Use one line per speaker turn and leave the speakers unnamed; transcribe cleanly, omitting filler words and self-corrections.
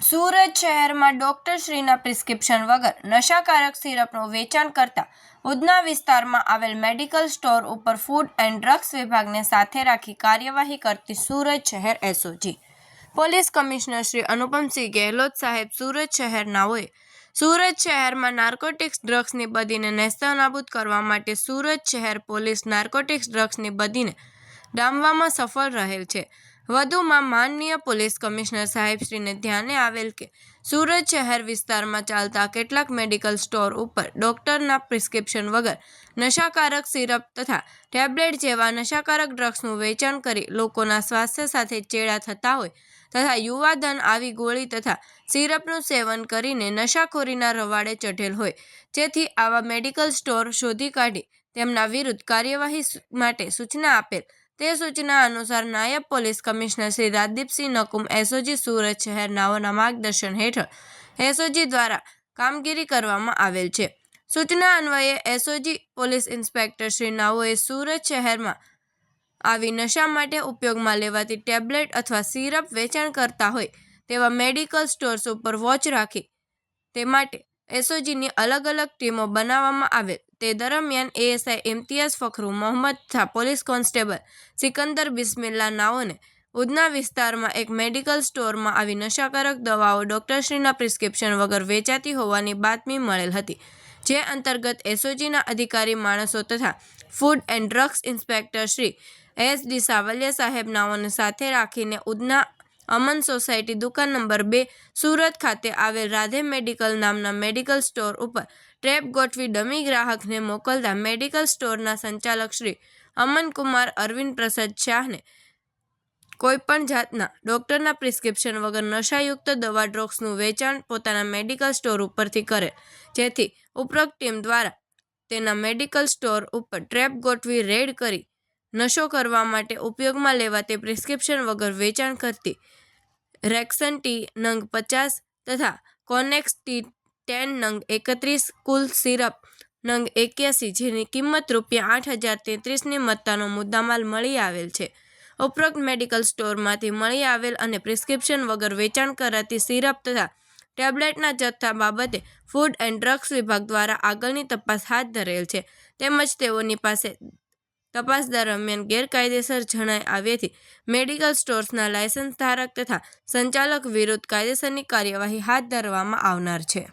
સુરત શહેરમાં ડોક્ટરશ્રીના પ્રિસ્ક્રિપ્શન વગર નશાકારક સિરપનું વેચાણ કરતા ઉધના વિસ્તારમાં આવેલ મેડિકલ સ્ટોર ઉપર ફૂડ એન્ડ ડ્રગ્સ વિભાગને સાથે રાખી કાર્યવાહી કરતી સુરત શહેર SOG police commissioner Shri Anupamsinh Gehlot સાહેબ સુરત શહેરનાઓએ સુરત શહેરમાં નાર્કોટિક્સ ડ્રગ્સની બદીને નેસ્તનાબૂદ કરવા માટે સુરત શહેર પોલીસ નાર્કોટિક્સ ડ્રગ્સની બદીને ડામવામાં સફળ રહેલ છે. વધુમાં માનનીય પોલીસ કમિશનર સાહેબશ્રીને ધ્યાને આવેલ કે સુરત શહેર વિસ્તારમાં ચાલતા કેટલાક મેડિકલ સ્ટોર ઉપર ડોક્ટરના પ્રિસ્ક્રિપ્શન વગર નશાકારક સિરપ તથા ટેબ્લેટ જેવા નશાકારક ડ્રગ્સનું વેચાણ કરી લોકોના સ્વાસ્થ્ય સાથે ચેડા થતા હોય તથા યુવાધન આવી ગોળી તથા સિરપનું સેવન કરીને નશાખોરીના રવાડે ચઢેલ હોય, જેથી આવા મેડિકલ સ્ટોર શોધી કાઢી તેમના વિરુદ્ધ કાર્યવાહી માટે સૂચના આપેલ. તે સૂચના અનુસાર નાયબ police commissioner Shri Rajdeepsinh Nakum SOG Surat શહેરનાઓના માર્ગદર્શન હેઠળ એસઓજી દ્વારા કામગીરી કરવામાં આવેલ છે. સૂચના અન્વયે એસઓજી પોલીસ ઇન્સ્પેક્ટર શ્રી નાઓએ સુરત શહેરમાં આવી નશા માટે ઉપયોગમાં લેવાતી ટેબ્લેટ અથવા સિરપ વેચાણ કરતા હોય તેવા મેડિકલ સ્ટોર્સ ઉપર વોચ રાખી તે માટે એસઓજીની અલગ અલગ ટીમો બનાવવામાં આવેલ. તે દરમિયાન એએસઆઈ ઇમ્તિયાઝ ફખરુ મોહમ્મદ તથા પોલીસ કોન્સ્ટેબલ સિકંદર બિસ્મિલ્લા નાઓને ઉધના વિસ્તારમાં એક મેડિકલ સ્ટોરમાં આવી નશાકારક દવાઓ ડોક્ટરશ્રીના પ્રિસ્ક્રિપ્શન વગર વેચાતી હોવાની બાતમી મળેલ હતી, જે અંતર્ગત એસઓજીના અધિકારી માણસો તથા food and drugs inspector Shri SD Savaliya સાહેબ નાઓને સાથે રાખીને ઉધના અમન સોસાયટી દુકાન નંબર 2 સુરત ખાતે આવેલ રાધે મેડિકલ નામના મેડિકલ સ્ટોર ઉપર ટ્રેપ ગોઠવી ડમી ગ્રાહકને મોકલતા મેડિકલ સ્ટોરના સંચાલક શ્રી અમનકુમાર અરવિંદ પ્રસાદ શાહને કોઈપણ જાતના ડોક્ટરના પ્રિસ્ક્રિપ્શન વગર નશાયુક્ત દવા ડ્રગ્સનું વેચાણ પોતાના મેડિકલ સ્ટોર ઉપરથી કરેલ, જેથી ઉપરોક્ત ટીમ દ્વારા તેના મેડિકલ સ્ટોર ઉપર ટ્રેપ ગોઠવી રેડ કરી નશો કરવા માટે ઉપયોગમાં લેવાતી પ્રિસ્ક્રિપ્શન વગર વેચાણ કરતી રેક્સન ટી નંગ 50 તથા કોનેક્સ ટી 10 નંગ 31 કુલ સિરપ નંગ 81 જેની કિંમત રૂપિયા 8,033ની મત્તાનો મુદ્દામાલ મળી આવેલ છે. ઉપરોક્ત મેડિકલ સ્ટોરમાંથી મળી આવેલ અને પ્રિસ્ક્રિપ્શન વગર વેચાણ કરાતી સિરપ તથા ટેબ્લેટના જથ્થા બાબતે ફૂડ એન્ડ ડ્રગ્સ વિભાગ દ્વારા આગળની તપાસ હાથ ધરેલ છે, તેમજ તેઓની પાસે તપાસ દરમિયાન ગેરકાયદેસર જણાઈ આવ્યાથી મેડિકલ સ્ટોર્સના લાયસન્સ ધારક તથા સંચાલક વિરુદ્ધ કાયદેસરની કાર્યવાહી હાથ ધરવામાં આવનાર છે.